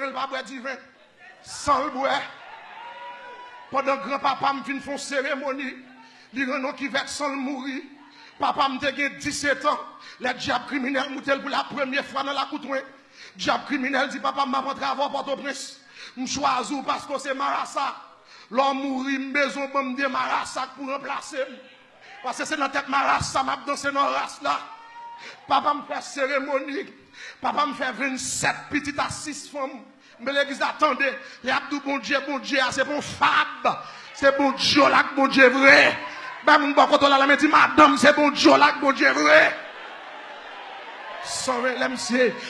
elle va boire du vin. Sans le boire. Pendant que grand-papa me fait une cérémonie, il y a un qui va sans le mourir. Papa me dit 17 ans. Les diables criminels m'ont pour la première fois dans la coutouin. Diable criminel dit papa m'a pas travail Port-au-Prince. Je choisis parce que c'est Marassa. L'homme mourit, besoin de me Marassa pour remplacer. Parce que c'est dans tête Marassa, m'a dansé dans la race là. Papa me fait cérémonie. Papa me fait 27 petites à 6 femmes. Mais l'église attendez. Les abdou bon Dieu, c'est bon fab. C'est bon Dieu là, bon Dieu vrai. Ben mon bon quand on la dit madame, c'est bon Dieu là, bon Dieu vrai.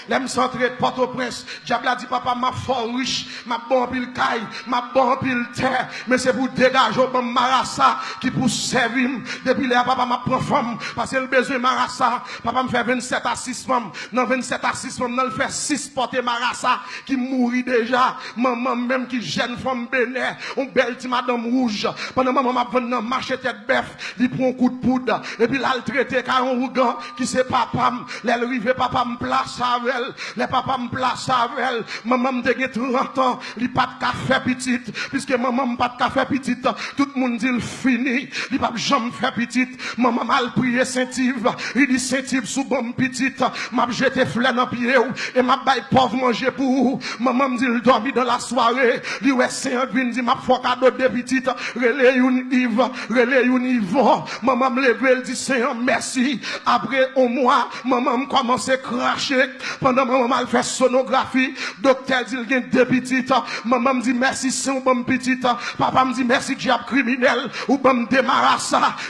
L'aime centré de Port-au-Prince. Diable a dit papa m'a fort riche, m'a bon pile caille, m'a bon pile terre, mais c'est pour dégager au bon Marassa qui pour servir. Depuis là papa m'a prend femme parce que le besoin Marassa. Papa me fait 27 à 6 femmes. Dans 27 à 6 femmes, dans le fait 6 porter Marassa qui mourit déjà. Maman même qui jeune femme béné, on belle petite madame rouge. Pendant maman m'a venu marcher tête bœuf, il prend un coup de poudre et puis là le traité car on rougan qui c'est papa. Les papa me place avec elle, les papas me place avec elle, maman me dégué 30 ans, il pas de café petite, puisque maman me pas de café petite, tout le monde dit il fini, il pas jamais fait petite, maman m'a prié Saint-Yves, il dit Saint-Yves sous bonne petite, m'a jeté fleur dans pied et m'a bail pauvre manger pour vous, maman me dit il dormi dans la soirée, il ouais Saint-Yves dit m'a fait cadeau de petite, relais une Yves, relais une Yvon, maman me levé, elle dit Seigneur merci, après au mois, maman me commence à cracher pendant maman mal fait sonographie docteur dit il y a 2 petites maman me dit merci c'est un bon petite papa me dit merci diable criminel ou bon démarrage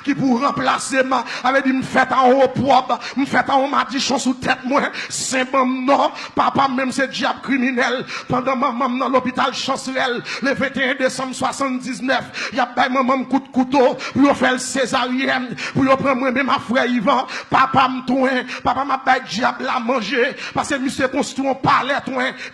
qui pour remplacer ma avait dit me fait en haut propre me fait en haut madichon sous tête moi c'est bon non papa même c'est diable criminel pendant maman dans l'hôpital Chancerelle le 21 décembre 79 il y a pas maman coup de couteau pour faire le césarienne pour prendre moi même ma frère Yvan papa me tourne papa m'a diable à manger parce que monsieur construit un palais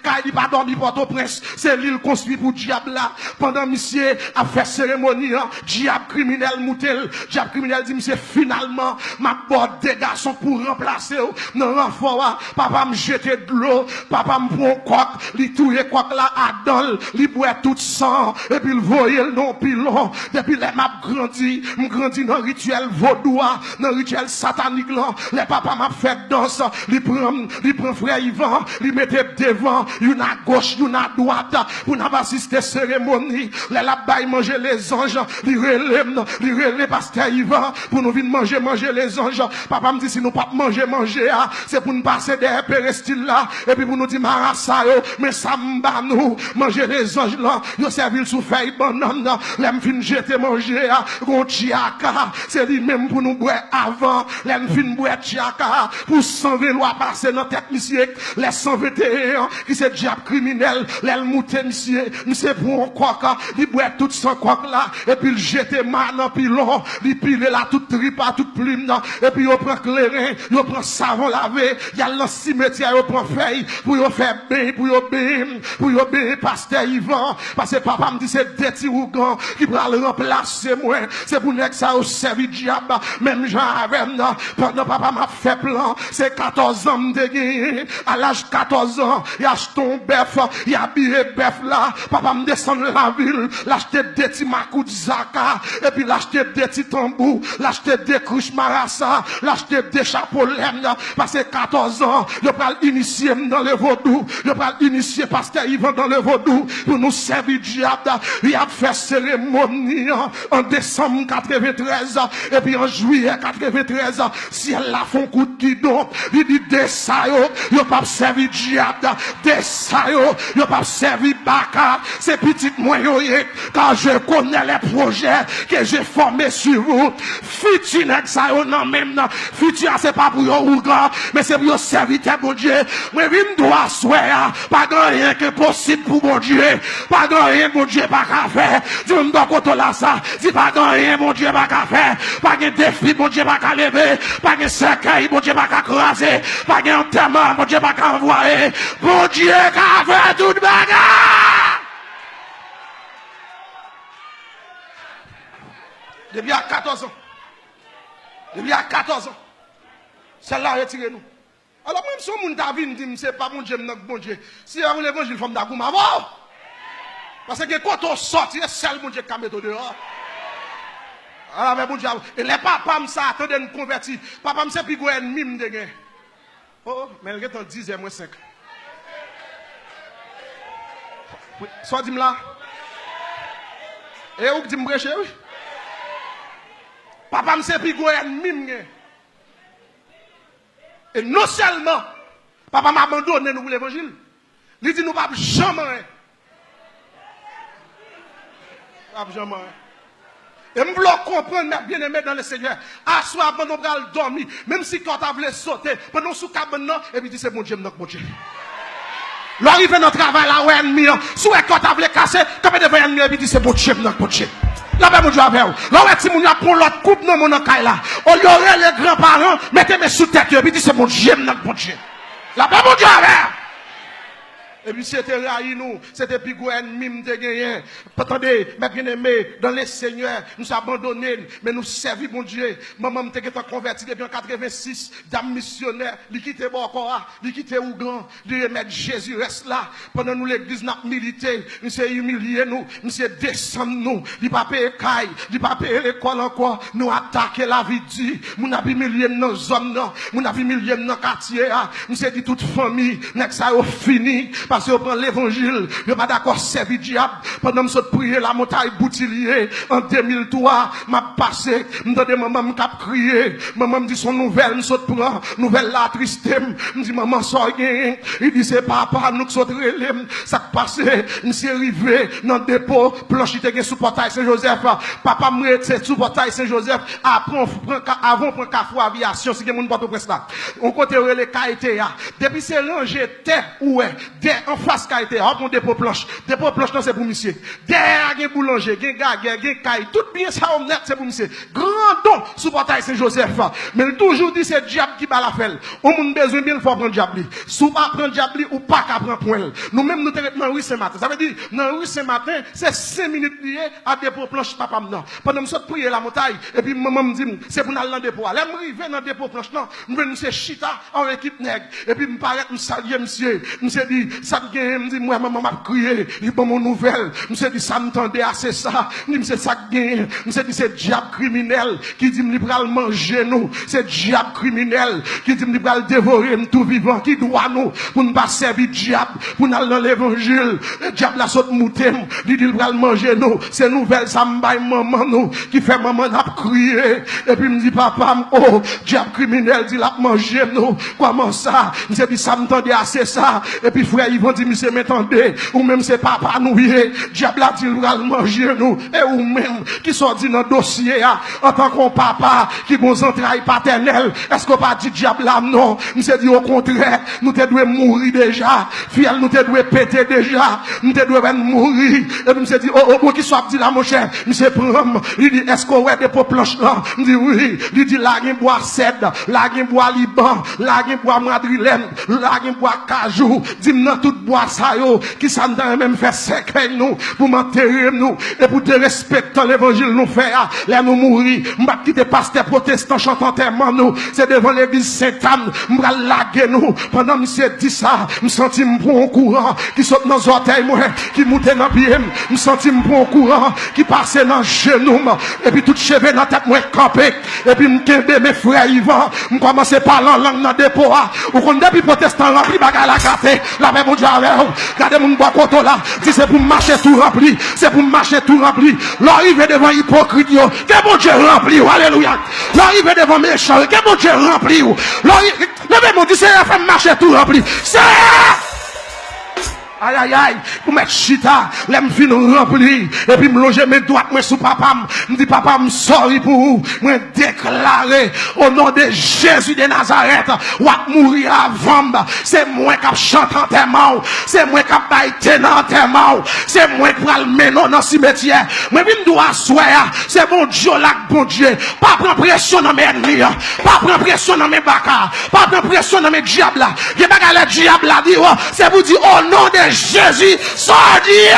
car il pas dormi Port-au-Prince c'est l'île construit pour diable là pendant monsieur a fait cérémonie diable criminel moutel diable criminel dit monsieur finalement m'a bord des garçons pour remplacer non renfort papa me jeter de l'eau papa me prend coq li touyer coq là à dol li boit tout sang et puis il voyait le non pilon depuis les m'a grandi dans rituel vaudois dans rituel satanique là les papa m'a fait danse il prend frère Yvan, il mettait devant, une à gauche, une à droite, pour n'avoir assisté cérémonie. Les là-bas, manger les anges, il relève pasteur Yvan, pour nous venir manger les anges. Papa me dit, si nous pas manger, c'est pour nous passer des pérestil là, et puis pour nous dire, Marassa, mais ça m'ba nous, manger les anges là, yo servi sous feuille banane, l'aime fin jeter manger, gontiaka, c'est lui-même pour nous boire avant, l'aime fin boire tiaka, pour 120 lois passer dans tête monsieur les 121 qui c'est diable criminel les mouté monsieur pour un coq il boit tout son coq là et puis il jette mal dans pilon il pile là toute tripa toute plume et puis il prend clairin il prend savon lavé il y a le cimetière il prend feuille pour il faire bain pour il pasteur Yvan parce que papa me dit c'est des petits rougans qui va le remplacer moi c'est pour nèg ça au servi diable même Jean avec pendant papa m'a fait plan c'est 14 ans de gagné à l'âge 14 ans il achète un bœuf il habillé bœuf là papa me descend la ville l'acheter des petits makou de zaka et puis l'acheter des petits tambours l'acheter des couches marassa l'acheter des chapeaux laine parce que 14 ans je pral initier dans le vaudou je pral initier pasteur Yvan dans le vaudou pour nous servir diable il a fait cérémonie en décembre 93 et puis en juillet 93 si elle la font coup de guidon il dit des ça yo pas servi diable des ça yo pas servi baka c'est petit moyen car je connais les projets que j'ai formés sur vous futur ça yo non même non futur c'est pas pour yo mais c'est pour yo serviteur bon Dieu moi vinn doit soir pas rien que possible pour bon Dieu pas rien bon Dieu pas qu'à faire tu me dois côté là ça dis pas rien bon Dieu pas qu'à faire pas de défi bon Dieu pas qu'à lever pas de cercueil bon Dieu pas qu'à craser pas de enterrement bon Dieu pas qu'à envoyer bon Dieu qu'à faire toute bagarre depuis à 14 ans depuis à 14 ans celle-là retirez-nous Alors même si on t'a vu, dit c'est pas mon Dieu, non bon Dieu. Si on l'évangile femme d'agouma, avant. Parce que quand on sort, c'est seul mon Dieu qui a mis dehors. Alors mais bon Dieu, et les papas ça attendent nous convertir. Papa me c'est plus gros ennemi me de Oh, mais il est en 10 moins 5. Soit dis-moi là. Et où dit me prêcher oui? Papa me c'est plus gros ennemi me. Et non seulement, papa m'a abandonné nous pour l'évangile, il dit nous pas jamais. Pas jamais. Et je veux comprendre, bien aimé dans le Seigneur, à soi, pendant qu'on va dormir, même si quand on voulait sauter, pendant sous cabane, et puis dit c'est mon Dieu, mon Dieu. L'arrivée dans le travail, là, où ennemi, sous quand on voulait casser, quand on devait ennemi, et puis dit c'est mon Dieu, mon Dieu. Là, ben, mon Dieu, avec vous. Là, où si mon Dieu prend l'autre coupe, non, mon caille là. On y aurait les grands-parents, mettez-moi sous tête, et puis dit c'est mon Dieu, mon Dieu. Là, ben, mon Dieu, avec vous. Et puis c'était raï nous, c'était plus gros ennemi de gagner. Attendez, mes bien-aimés, dans les seigneurs, nous abandonnés, mais nous servons mon Dieu. Maman m'était converti depuis en 86, dame missionnaire, li quitté Bokora, li quitté Ougan, li remettre Jésus reste là. Pendant nous l'église n'a milité, nous s'est humilié nous, nous s'est descendu nous, li pas payé caille, li pas payé l'école encore, nous attaquer la vie dit, nous n'a humilié nos hommes non, nous n'a humilié nos quartiers, nous s'est dit toute famille, n'est-ce ça fini. Parce que prend l'évangile, je pas d'accord servi diable. Pendant que je prier la montagne Boutillier en 2003, m'a passé, m'entendais maman m'a crié, maman me dit son nouvelle, me saute prend, nouvelle la triste, me dit maman sort rien. Il dit c'est papa nous saute relais, ça passé, m'sais arrivé dans le dépôt, planchite gen sous portail Saint-Joseph, papa m'rete sous portail Saint-Joseph, avant prend cafou aviation, si gen moun porte presse là. On côté relais KITA, depuis c'est rangé terre ouais, en face qualité, on prend dépôt planche. Dépôt planche, non, c'est pour monsieur. Derrière, il y a boulanger, il y a gaguerre, il y a caille. Tout bien ça, on net, c'est pour monsieur. Grand don sous portail Saint-Joseph. Mais il toujours dit, c'est diable qui bat la felle. On a besoin bien, il faut prendre diable. Sous pas prendre diable ou pas qu'à prendre point. Nous-mêmes, nous sommes dans la rue ce matin. Ça veut dire, dans la rue ce matin, c'est 5 minutes liées à dépôt planche, papa non. Pendant que je prier la montagne, et puis maman me dit, c'est pour aller dans le dépôt. Là, je arrive dans le dépôt planche, non. Je me dis, c'est chita en équipe nègre. Et puis, je me paraît, je salue, monsieur. Je me dit, ça me dit, moi, maman m'a crié, il bon mon nouvelle. Je me dit, ça me tendait assez ça. Je me dit, ça gagne. Je me dit, c'est diable criminel qui dit, il va manger nous. C'est diable criminel qui dit, il va dévorer tout vivant, qui doit nous, pour ne pas servir diable, pour nous aller dans l'évangile. Le diable la saute mouté, il dit, il va manger nous. C'est nouvelle, ça me baille maman nous, qui fait maman n'a crié. Et puis, me dit, papa, oh, diable criminel, dit, la manger nous. Comment ça? Je me dit, ça me tendait assez ça. Et puis, frère, ils vont dire, monsieur, m'entendez, ou même c'est papa nous, diable a dit, il va manger nous, et ou même, qui sont dit dans le dossier, en tant qu'on papa, qui vont entrailles paternelles, est-ce qu'on pas dit diable là, non, monsieur dit au contraire, nous te devons mourir déjà, fiel, nous te devons péter déjà, nous te devons mourir, et puis monsieur dit, oh, qui soit dit là, mon cher, monsieur prend, il dit, est-ce qu'on ouais des pots planches là, il dit oui, il dit, là, il boit cèdre, là, il boit liban, là, il boit madrilène, là, il boit cajou, dis-moi tout bois ça yo, qui s'en même fait sec nous, pour m'enterrer nous, et pour te respecter l'évangile nous faire, là nous mourir, m'ba quitter pasteur protestant chantant tellement nous, c'est devant l'église Sainte-Anne, m'ba laguer nous, pendant monsieur dit ça, m'senti m'prend courant, qui saute dans les orteils moi, qui monte dans pied, m'senti m'prend courant, qui passe dans genou, et puis tout cheveux dans tête moi campé, et puis m'kembe mes frères Yvan, m'commence à parler en langue dans dépôt, ou qu'on depuis protestant rempli bagarre la carte, la même Dieu avec vous, regardez mon bois coton là, si c'est pour marcher tout rempli, c'est pour marcher tout rempli, l'arrivée devant hypocrite, que bon Dieu rempli, alléluia, l'arrivée devant méchant, que bon Dieu rempli, le même Dieu c'est la femme marcher tout rempli, c'est aïe aïe aïe, pour mettre chita, l'aime fin rempli, et puis me loger mes doigts, moi sous papa, me dit papa, me sorry pour vous, me déclarer, au nom de Jésus de Nazareth, ou à mourir avant, c'est moi qui chante en tes mains, c'est moi qui baille dans tes mains, c'est moi qui prends le ménon dans le cimetière, moi je dois asseoir, c'est mon Dieu là, bon Dieu, pas prendre pression dans mes ennemis, pas prendre pression dans mes bacas, pas prendre pression dans mes diables, il y a pas le diable là, dit, c'est pour dire au nom de Jésus, sortir.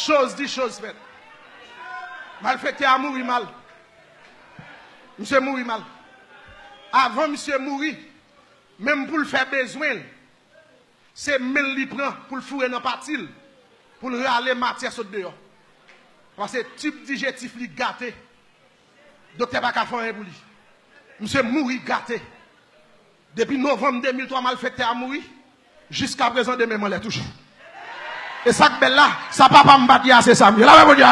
Chose dit, chose faite. Mal fait à mourir mal. Monsieur mourit mal. Avant monsieur mourir, même pour le faire besoin, c'est même lui prend pour le fourrer dans partil, pour le râler matière sur dehors. Parce que type digestif li gâté. Docteur pas faire rien pour lui. Monsieur mourir gâté. Depuis novembre 2003, mal fait à mourir. Jusqu'à présent, de même, on l'est toujours. Et ça que là, ça papa m'a dit, c'est ça. Là, mon Dieu,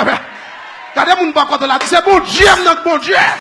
regardez mon pas contre là. C'est bon Dieu, notre bon Dieu.